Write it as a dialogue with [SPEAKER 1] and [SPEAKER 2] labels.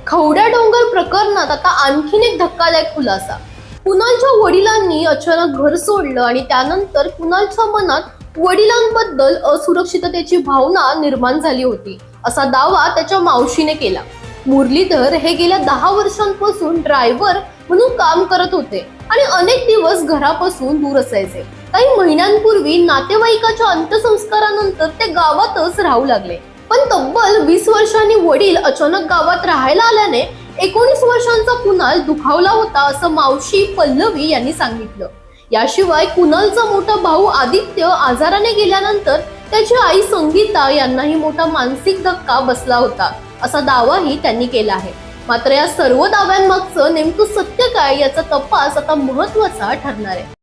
[SPEAKER 1] खवड्या डोंगर प्रकरणात आता आणखीन एक धक्कादायक खुलासा। कुणालच्या वडिलांनी अचानक घर सोडलं आणि त्यानंतर कुणालच्या मनात वडिलांबद्दल असुरक्षिततेची भावना निर्माण झाली होती, असा दावा त्याच्या मावशीने केला। मुरलीधर हे गेल्या 10 वर्षांपासून ड्रायव्हर म्हणून काम करत होते आणि अनेक दिवस घरापासून दूर असायचे। काही महिन्यांपूर्वी नातेवाईकाच्या अंत्यसंस्कारानंतर ते गावातच राहू लागले, पण तब्बल 20 वर्षांनी वडील अचानक गावात राहायला आल्याने 19 वर्षांचा कुणाल दुखावला होता, असं मावशी पल्लवी यांनी सांगितलं। याशिवाय कुणालचा मोठा भाऊ आदित्य आजाराने गेल्यानंतर त्याची आई संगीता यांनाही मोठा मानसिक धक्का बसला होता, असा दावाही त्यांनी केला आहे। मात्र या सर्व दाव्यांमागचं नेमकं सत्य काय याचा तपास आता महत्त्वाचा ठरणार आहे।